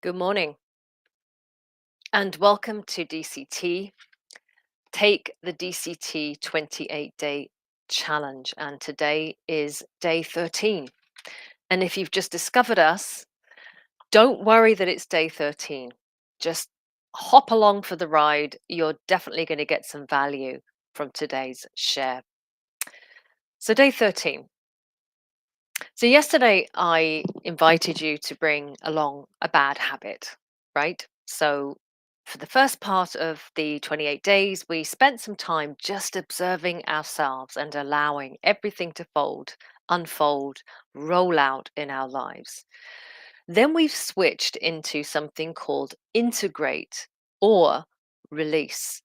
Good morning and welcome to DCT. Take the DCT 28-day challenge, and today is day 13. And if you've just discovered us, don't worry that it's day 13. Just hop along for the ride. You're definitely going to get some value from today's share. So, day 13. So, yesterday I invited you to bring along a bad habit, right? So, for the first part of the 28 days, we spent some time just observing ourselves and allowing everything to unfold, roll out in our lives. Then we've switched into something called integrate or release.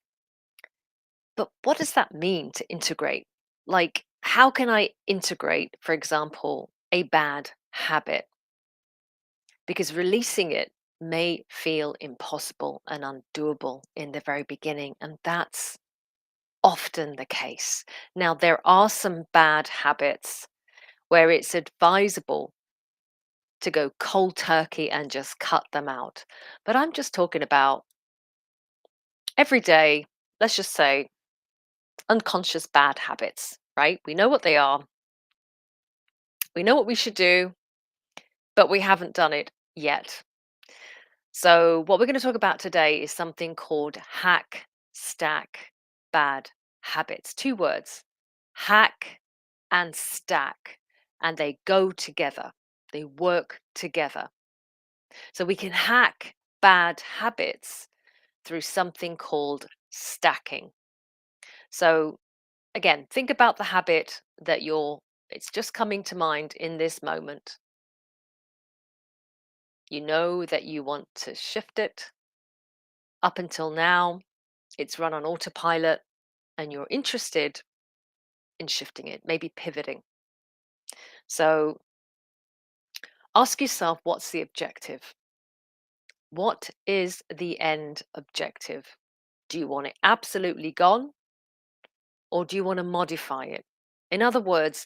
But what does that mean to integrate? Like, how can I integrate, for example, a bad habit? Because releasing it may feel impossible and undoable in the very beginning, and that's often the case. Now, there are some bad habits where it's advisable to go cold turkey and just cut them out. But I'm just talking about every day, let's just say, unconscious bad habits, right? We know what they are, we know what we should do, but we haven't done it yet. So, what we're going to talk about today is something called hack, stack, bad habits. Two words, hack and stack, and they go together, they work together. So, we can hack bad habits through something called stacking. So, again, think about the habit that it's just coming to mind in this moment. You know that you want to shift it. Up until now, it's run on autopilot and you're interested in shifting it, maybe pivoting. So ask yourself, what's the objective? What is the end objective? Do you want it absolutely gone or do you want to modify it? In other words,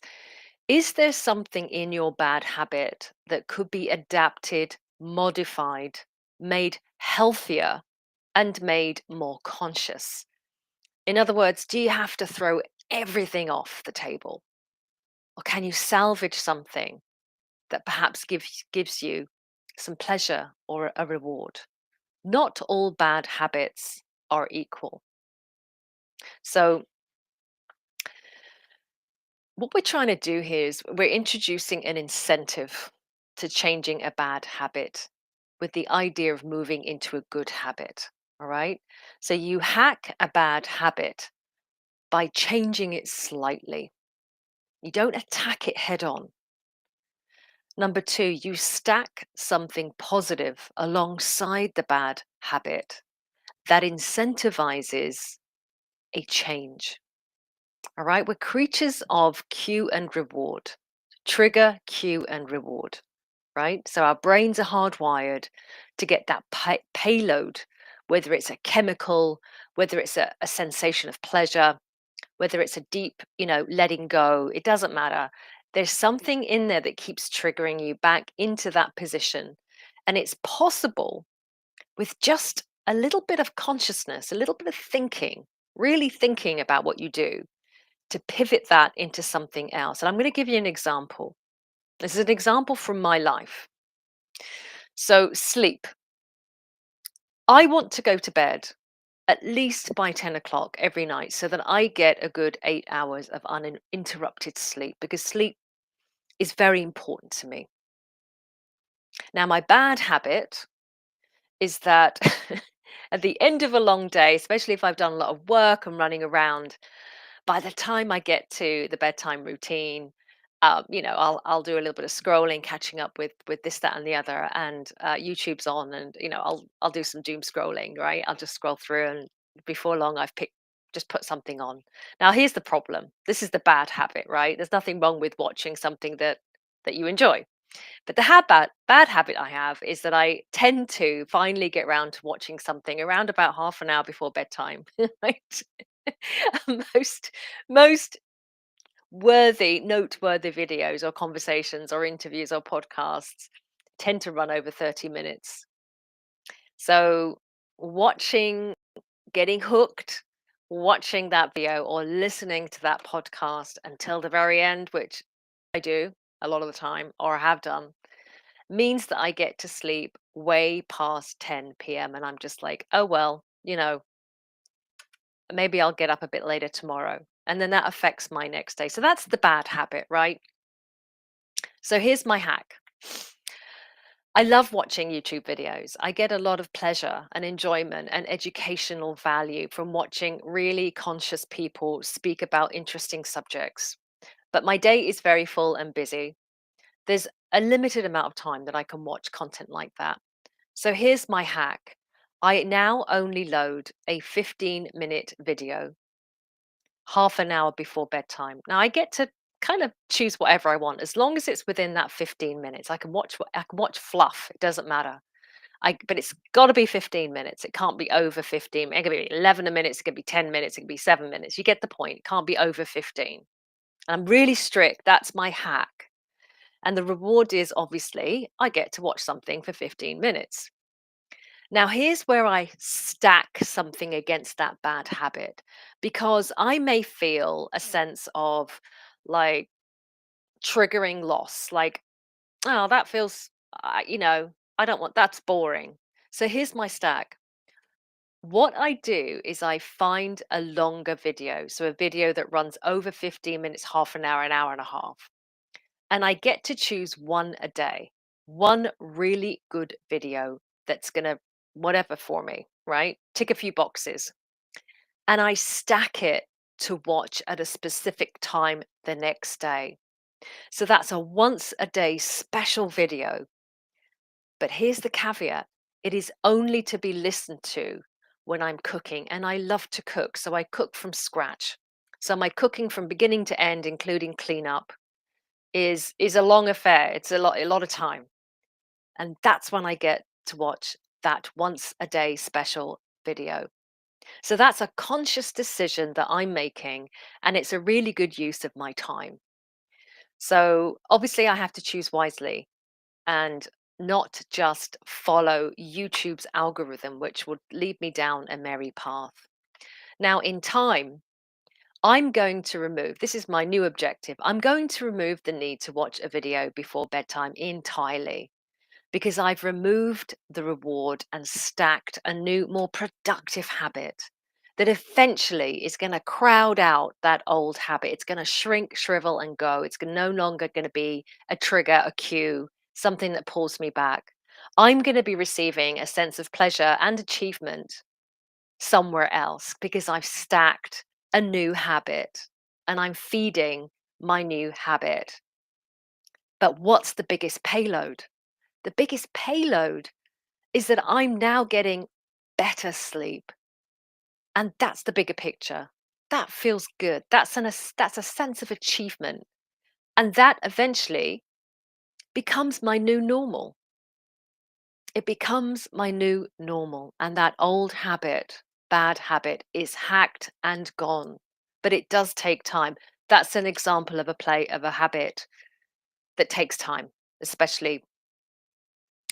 is there something in your bad habit that could be adapted, modified, made healthier, and made more conscious? In other words, do you have to throw everything off the table? Or can you salvage something that perhaps gives you some pleasure or a reward? Not all bad habits are equal. So, what we're trying to do here is we're introducing an incentive to changing a bad habit with the idea of moving into a good habit. All right. So, you hack a bad habit by changing it slightly, you don't attack it head on. Number two, you stack something positive alongside the bad habit that incentivizes a change. All right, we're creatures of cue and reward, trigger, cue, and reward, right? So our brains are hardwired to get that payload, whether it's a chemical, whether it's a sensation of pleasure, whether it's a deep, letting go, it doesn't matter. There's something in there that keeps triggering you back into that position. And it's possible with just a little bit of consciousness, a little bit of thinking, really thinking about what you do to pivot that into something else. And I'm going to give you an example. This is an example from my life. So, sleep. I want to go to bed at least by 10 o'clock every night so that I get a good 8 hours of uninterrupted sleep because sleep is very important to me. Now, my bad habit is that at the end of a long day, especially if I've done a lot of work and running around, by the time I get to the bedtime routine, I'll do a little bit of scrolling, catching up with this, that, and the other, and YouTube's on, and I'll do some doom scrolling, right? I'll just scroll through, and before long, just put something on. Now, here's the problem. This is the bad habit, right? There's nothing wrong with watching something that you enjoy. But the bad habit I have is that I tend to finally get around to watching something around about half an hour before bedtime. Right? most most noteworthy videos or conversations or interviews or podcasts tend to run over 30 minutes. So, watching, getting hooked, watching that video or listening to that podcast until the very end, which I do a lot of the time or have done, means that I get to sleep way past 10 p.m. And I'm just like, oh, well, maybe I'll get up a bit later tomorrow. And then that affects my next day. So that's the bad habit, right? So here's my hack. I love watching YouTube videos. I get a lot of pleasure and enjoyment and educational value from watching really conscious people speak about interesting subjects. But my day is very full and busy. There's a limited amount of time that I can watch content like that. So here's my hack. I now only load a 15-minute video half an hour before bedtime. Now I get to kind of choose whatever I want as long as it's within that 15 minutes. I can watch fluff. It doesn't matter. But it's got to be 15 minutes. It can't be over 15. It could be 11 minutes, it could be 10 minutes, it could be 7 minutes. You get the point. It can't be over 15. And I'm really strict. That's my hack. And the reward is obviously I get to watch something for 15 minutes. Now, here's where I stack something against that bad habit because I may feel a sense of like triggering loss, like, oh, that feels, I don't want that's boring. So here's my stack. What I do is I find a longer video, so a video that runs over 15 minutes, half an hour and a half. And I get to choose one a day, one really good video that's going to whatever for me, right? Tick a few boxes. And I stack it to watch at a specific time the next day. So that's a once a day special video. But here's the caveat, it is only to be listened to when I'm cooking. And I love to cook. So I cook from scratch. So my cooking from beginning to end, including cleanup, is a long affair. It's a lot of time. And that's when I get to watch that once a day special video. So that's a conscious decision that I'm making and it's a really good use of my time. So obviously I have to choose wisely and not just follow YouTube's algorithm, which would lead me down a merry path. Now, in time, I'm going to remove, this is my new objective, I'm going to remove the need to watch a video before bedtime entirely because I've removed the reward and stacked a new, more productive habit that eventually is going to crowd out that old habit. It's going to shrink, shrivel, and go. It's no longer going to be a trigger, a cue, something that pulls me back. I'm going to be receiving a sense of pleasure and achievement somewhere else because I've stacked a new habit and I'm feeding my new habit. But what's the biggest payload? The biggest payload is that I'm now getting better sleep. And that's the bigger picture. That feels good. That's a sense of achievement. And that eventually becomes my new normal. It becomes my new normal. And that old habit, bad habit, is hacked and gone. But it does take time. That's an example of a habit that takes time, especially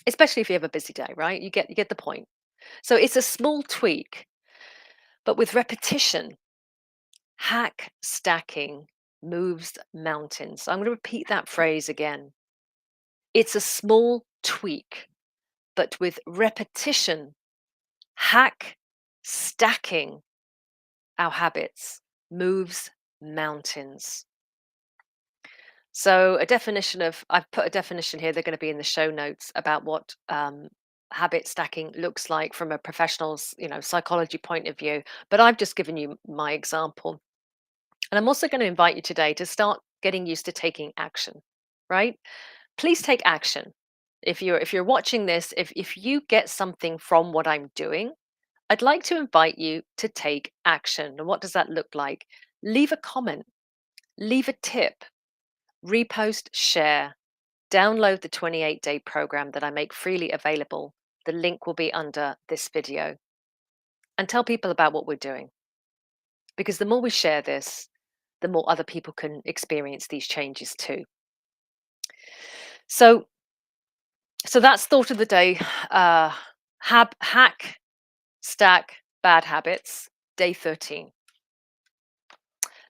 if you have a busy day, right? You get the point. So it's a small tweak, but with repetition, hack stacking moves mountains. So I'm going to repeat that phrase again. It's a small tweak, but with repetition, hack stacking our habits moves mountains. So I've put a definition here, they're going to be in the show notes about what habit stacking looks like from a professional's, psychology point of view. But I've just given you my example. And I'm also going to invite you today to start getting used to taking action, right? Please take action. If you're watching this, if you get something from what I'm doing, I'd like to invite you to take action. And what does that look like? Leave a comment, leave a tip, repost, share, download the 28-day program that I make freely available. The link will be under this video. And tell people about what we're doing. Because the more we share this, the more other people can experience these changes too. So that's thought of the day. Hack, stack, bad habits, day 13.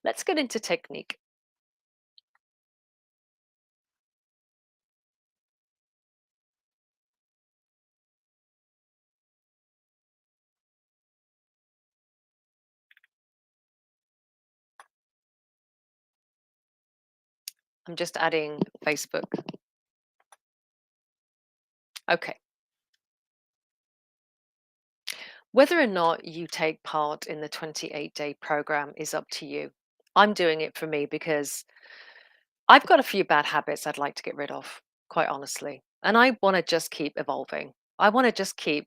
Let's get into technique. I'm just adding Facebook. Okay. Whether or not you take part in the 28-day program is up to you. I'm doing it for me because I've got a few bad habits I'd like to get rid of, quite honestly. And I want to just keep evolving. I want to just keep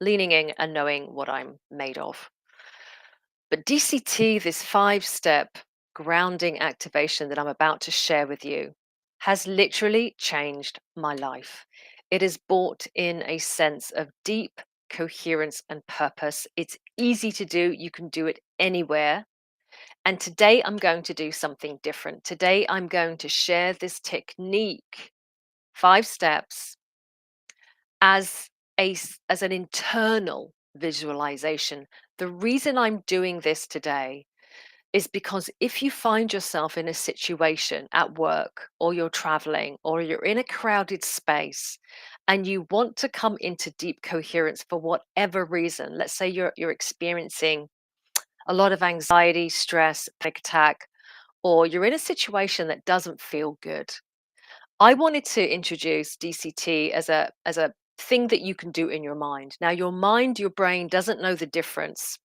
leaning in and knowing what I'm made of. But DCT, this 5 step grounding activation that I'm about to share with you, has literally changed my life. It has brought in a sense of deep coherence and purpose. It's easy to do, you can do it anywhere. And today I'm going to do something different. Today I'm going to share this technique, 5 steps, as as an internal visualization. The reason I'm doing this today is because if you find yourself in a situation at work or you're traveling or you're in a crowded space and you want to come into deep coherence for whatever reason, let's say you're experiencing a lot of anxiety, stress, panic attack, or you're in a situation that doesn't feel good. I wanted to introduce DCT as a thing that you can do in your mind. Now your mind, your brain doesn't know the difference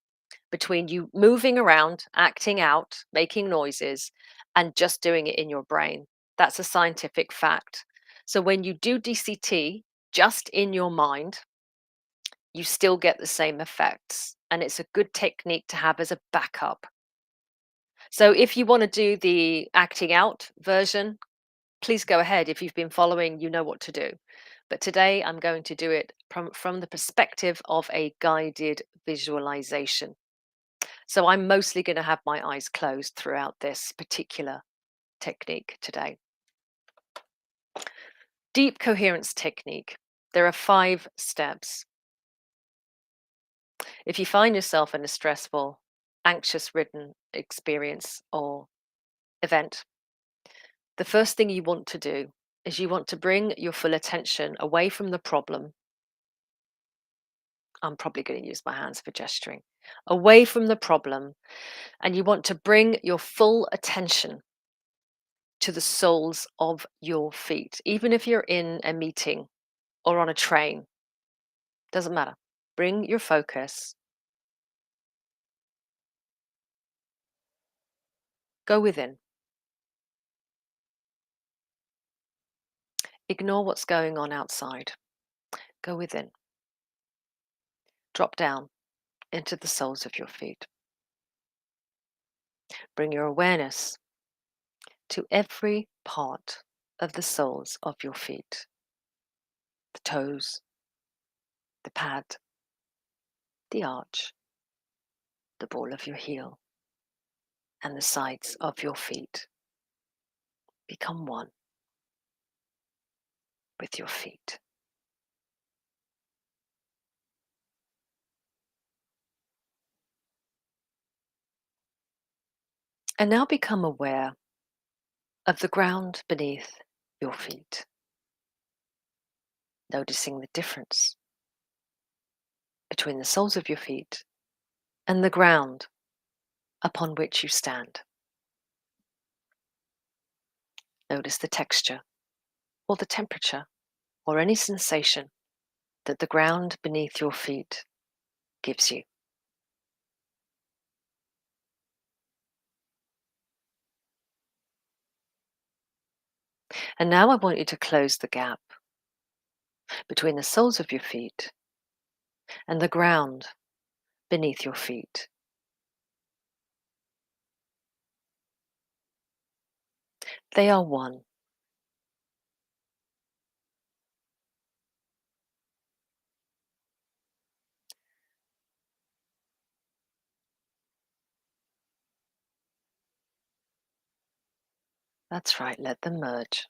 between you moving around, acting out, making noises, and just doing it in your brain. That's a scientific fact. So when you do DCT just in your mind, you still get the same effects. And it's a good technique to have as a backup. So if you want to do the acting out version, please go ahead. If you've been following, you know what to do. But today I'm going to do it from the perspective of a guided visualization. So I'm mostly going to have my eyes closed throughout this particular technique today. Deep coherence technique. There are 5 steps. If you find yourself in a stressful, anxious ridden experience or event, the first thing you want to do is you want to bring your full attention away from the problem. I'm probably going to use my hands for gesturing. Away from the problem, and you want to bring your full attention to the soles of your feet. Even if you're in a meeting or on a train, doesn't matter. Bring your focus, go within. Ignore what's going on outside. Go within. Drop down into the soles of your feet. Bring your awareness to every part of the soles of your feet. The toes, the pad, the arch, the ball of your heel, and the sides of your feet. Become one with your feet. And now become aware of the ground beneath your feet, noticing the difference between the soles of your feet and the ground upon which you stand. Notice the texture or the temperature or any sensation that the ground beneath your feet gives you. And now I want you to close the gap between the soles of your feet and the ground beneath your feet. They are one. That's right, let them merge.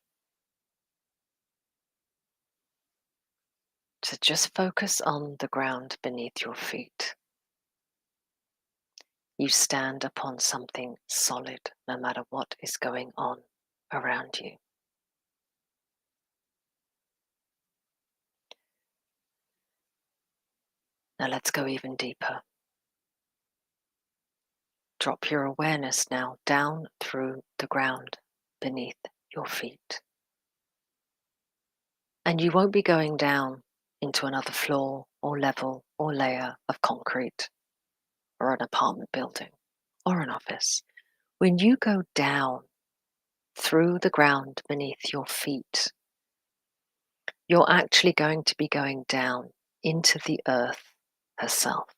So just focus on the ground beneath your feet. You stand upon something solid no matter what is going on around you. Now let's go even deeper. Drop your awareness now down through the ground beneath your feet. And you won't be going down into another floor or level or layer of concrete or an apartment building or an office. When you go down through the ground beneath your feet, you're actually going to be going down into the earth herself.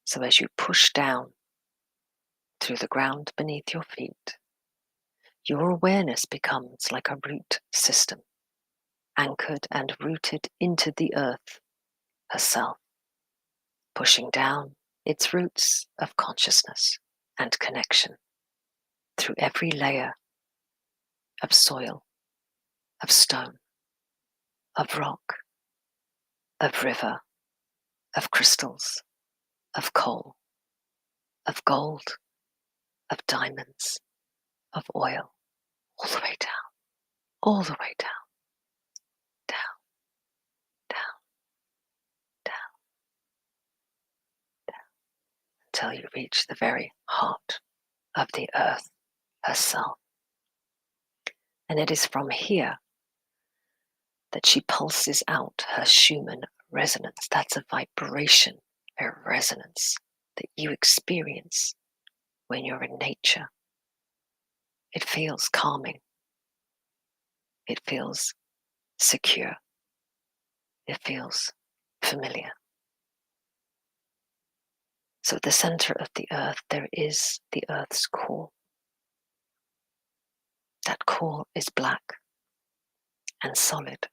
So as you push down through the ground beneath your feet, your awareness becomes like a root system, anchored and rooted into the earth herself, pushing down its roots of consciousness and connection through every layer of soil, of stone, of rock, of river, of crystals, of coal, of gold, of diamonds, of oil, all the way down, all the way down, down, down, down, down, until you reach the very heart of the earth herself. And it is from here that she pulses out her Schumann resonance. That's a vibration, a resonance that you experience when you're in nature. It feels calming. It feels secure. It feels familiar. So at the center of the earth, there is the earth's core. That core is black and solid.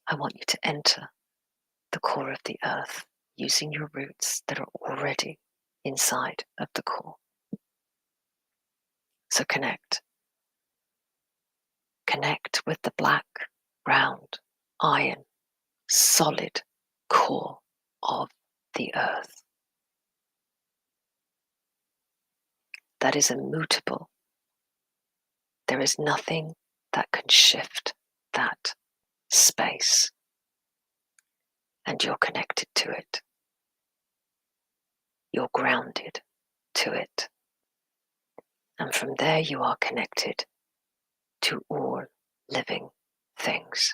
I want you to enter the core of the earth using your roots that are already inside of the core. So connect. Connect with the black, round, iron, solid core of the earth. That is immutable. There is nothing that can shift that space. And you're connected to it. You're grounded to it. And from there you are connected to all living things.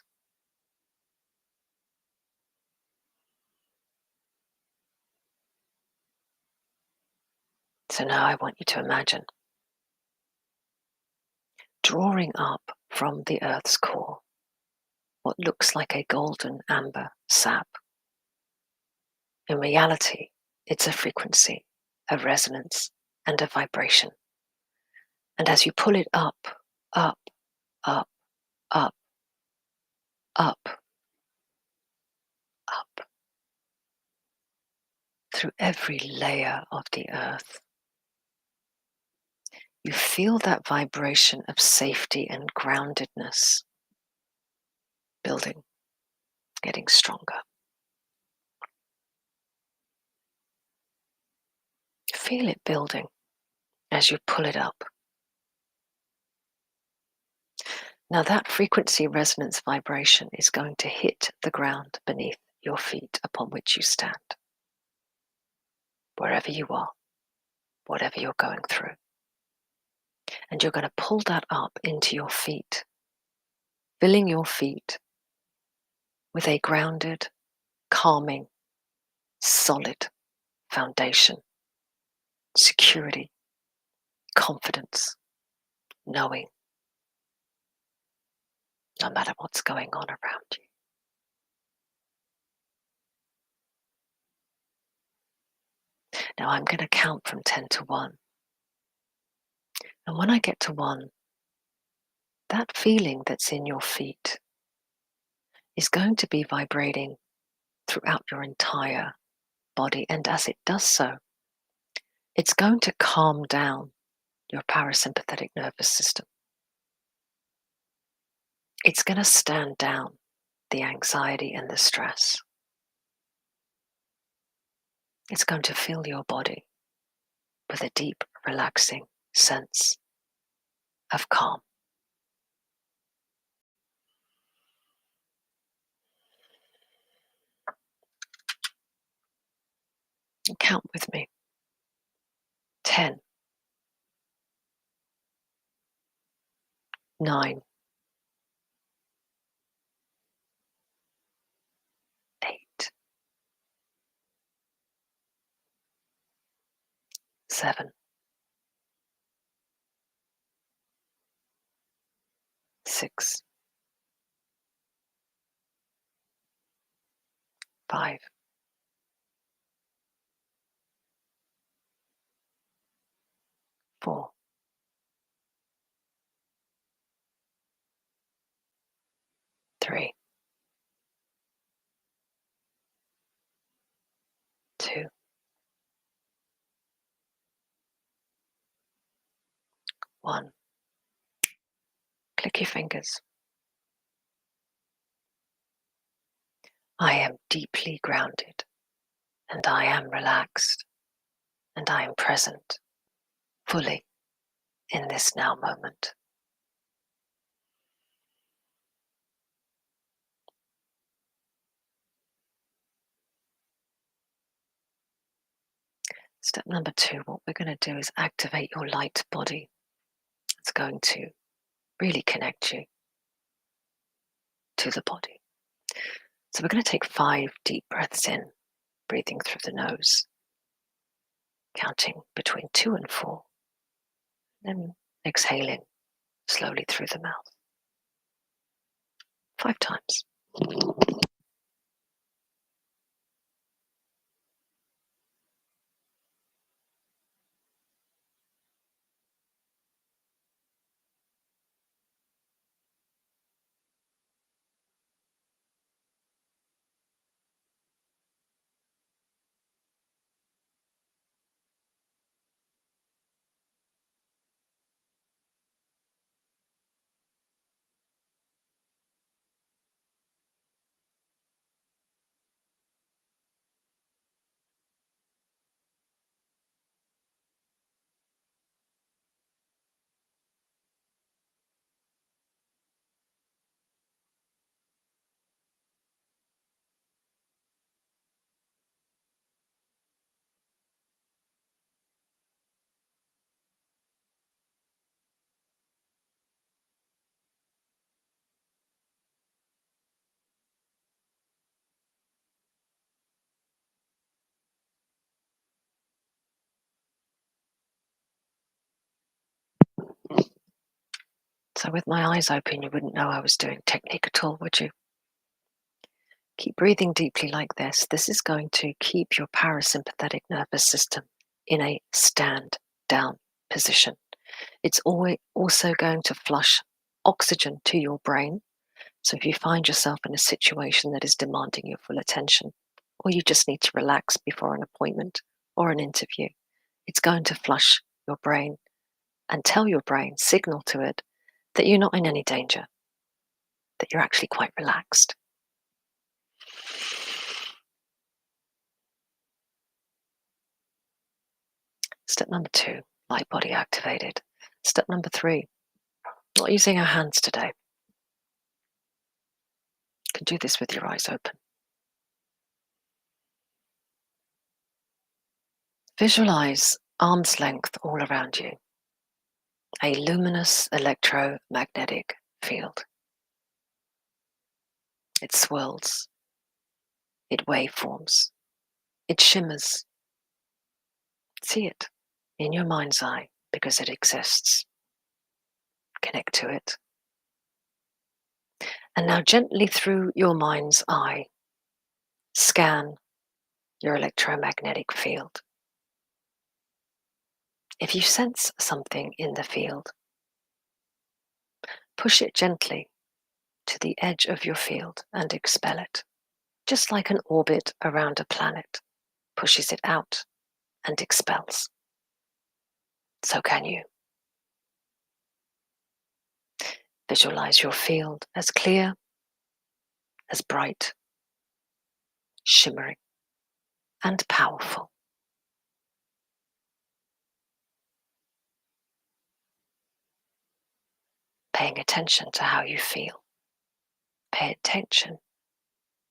So now I want you to imagine drawing up from the earth's core what looks like a golden amber sap. In reality, it's a frequency, a resonance, and a vibration. And as you pull it up, up, up, up, up, up, through every layer of the earth, you feel that vibration of safety and groundedness building, getting stronger. Feel it building as you pull it up. Now that frequency resonance vibration is going to hit the ground beneath your feet upon which you stand. Wherever you are, whatever you're going through. And you're going to pull that up into your feet, filling your feet with a grounded, calming, solid foundation, security, confidence, knowing, no matter what's going on around you. Now I'm going to count from 10 to 1. And when I get to 1, that feeling that's in your feet is going to be vibrating throughout your entire body. And as it does so, it's going to calm down your parasympathetic nervous system. It's going to stand down the anxiety and the stress. It's going to fill your body with a deep, relaxing sense of calm. Count with me. 10, 9, 8, 7, 6, 5, 4, 3, 2, 1. Click your fingers. I am deeply grounded, and I am relaxed, and I am present fully in this now moment. Step number 2, what we're going to do is activate your light body. It's going to really connect you to the body. So we're going to take 5 deep breaths in, breathing through the nose, counting between 2 and 4, then exhaling slowly through the mouth. 5 times. So with my eyes open, you wouldn't know I was doing technique at all, would you? Keep breathing deeply like this. This is going to keep your parasympathetic nervous system in a stand down position. It's always also going to flush oxygen to your brain. So if you find yourself in a situation that is demanding your full attention, or you just need to relax before an appointment or an interview, it's going to flush your brain and tell your brain, signal to it, that you're not in any danger, that you're actually quite relaxed. Step number 2, light body activated. Step number 3, not using our hands today. You can do this with your eyes open. Visualize arm's length all around you, a luminous electromagnetic field. It swirls, it waveforms, it shimmers. See it in your mind's eye because it exists. Connect to it. And now gently through your mind's eye, scan your electromagnetic field. If you sense something in the field, push it gently to the edge of your field and expel it, just like an orbit around a planet pushes it out and expels. So can you. Visualize your field as clear, as bright, shimmering, and powerful. Paying attention to how you feel. Pay attention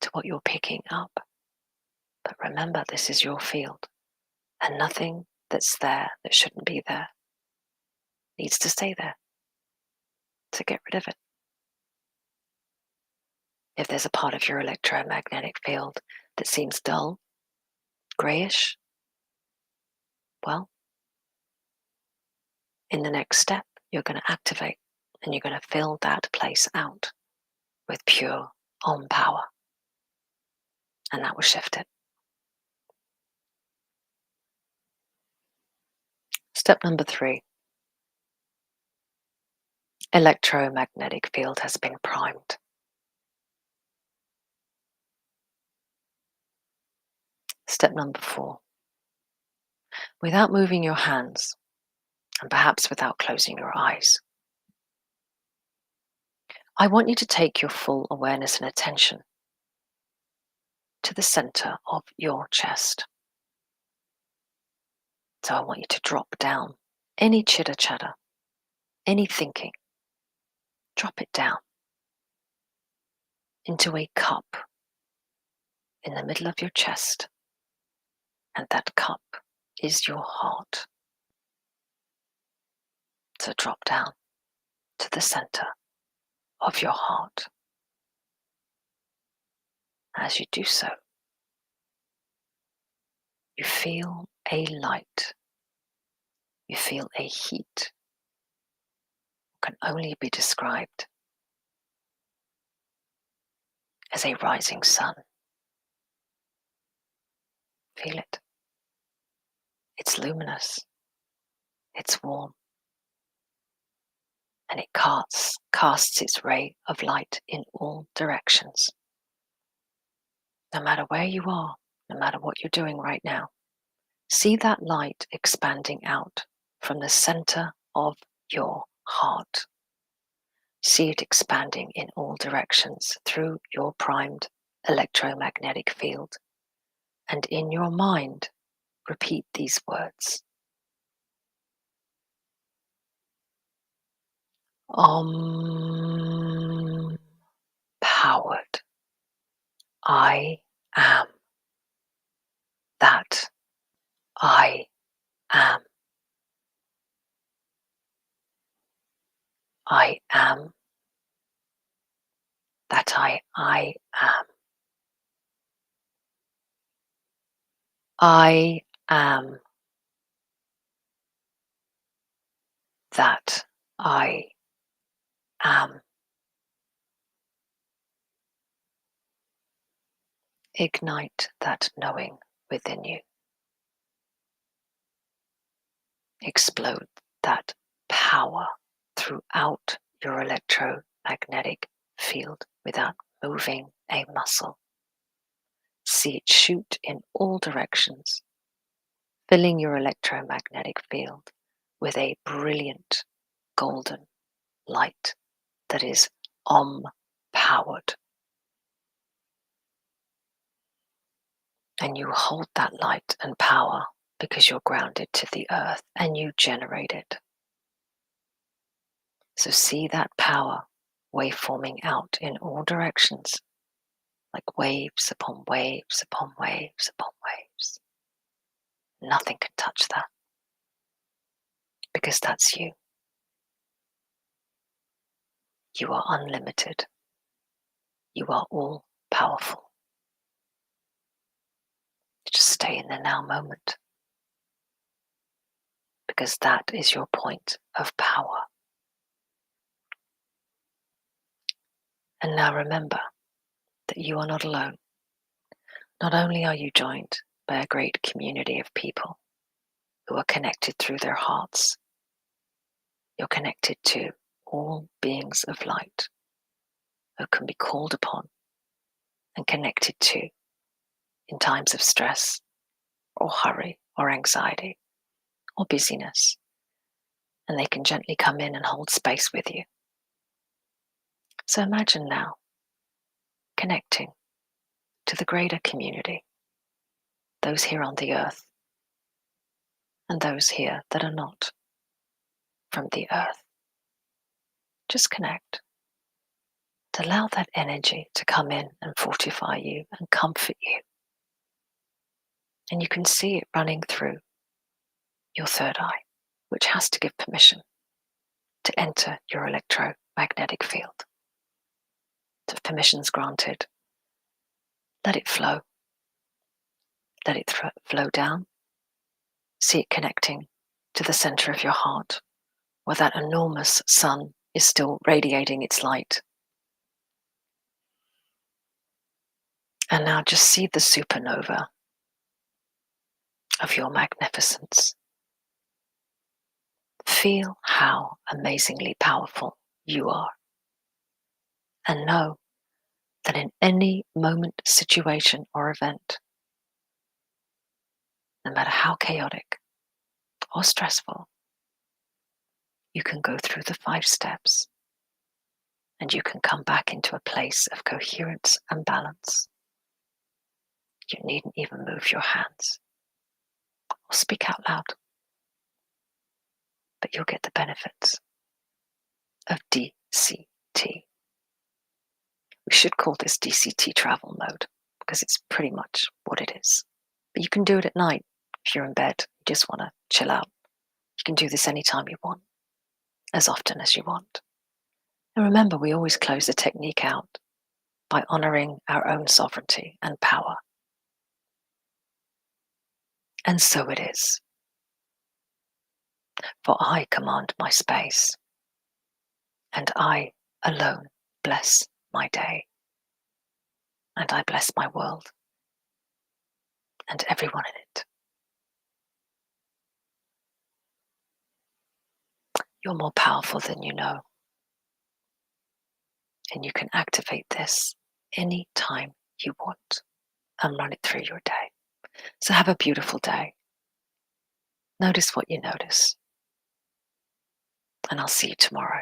to what you're picking up. But remember, this is your field, and nothing that's there that shouldn't be there needs to stay there. So get rid of it. If there's a part of your electromagnetic field that seems dull, grayish, well, in the next step, you're going to activate and you're going to fill that place out with pure Om power. And that will shift it. Step number 3. Electromagnetic field has been primed. Step number 4. Without moving your hands, and perhaps without closing your eyes, I want you to take your full awareness and attention to the center of your chest. So I want you to drop down any chitter chatter, any thinking. Drop it down into a cup in the middle of your chest. And that cup is your heart. So drop down to the center of your heart. As you do so, you feel a light. You feel a heat. Can only be described as a rising sun. Feel it. It's luminous. It's warm. And it casts its ray of light in all directions. No matter where you are, no matter what you're doing right now, see that light expanding out from the center of your heart. See it expanding in all directions through your primed electromagnetic field. And in your mind, repeat these words. Om powered. I am that I am. I am that I am. I am that I am. Ignite that knowing within you. Explode that power throughout your electromagnetic field without moving a muscle. See it shoot in all directions, filling your electromagnetic field with a brilliant golden light that is Om powered. And you hold that light and power because you're grounded to the earth and you generate it. So see that power waveforming out in all directions, like waves upon waves upon waves upon waves. Nothing can touch that because that's you. You are unlimited. You are all powerful. Just stay in the now moment because that is your point of power. And now remember that you are not alone. Not only are you joined by a great community of people who are connected through their hearts, you're connected to all beings of light who can be called upon and connected to in times of stress or hurry or anxiety or busyness. And they can gently come in and hold space with you So imagine now connecting to the greater community, those here on the earth and those here that are not from the earth. Just connect. To allow that energy to come in and fortify you and comfort you. And you can see it running through your third eye, which has to give permission to enter your electromagnetic field. So if permission's granted, let it flow. Let it flow down. See it connecting to the center of your heart, where that enormous sun is still radiating its light. And now just see the supernova of your magnificence. Feel how amazingly powerful you are. And know that in any moment, situation, or event, no matter how chaotic or stressful, you can go through the 5 steps and you can come back into a place of coherence and balance. You needn't even move your hands or speak out loud, but you'll get the benefits of DCT. We should call this DCT travel mode because it's pretty much what it is. But you can do it at night if you're in bed, you just want to chill out. You can do this anytime you want, as often as you want. And remember, we always close the technique out by honoring our own sovereignty and power. And so it is. For I command my space, and I alone bless my day. And I bless my world and everyone in it. You're more powerful than you know. And you can activate this any time you want and run it through your day. So have a beautiful day. Notice what you notice. And I'll see you tomorrow.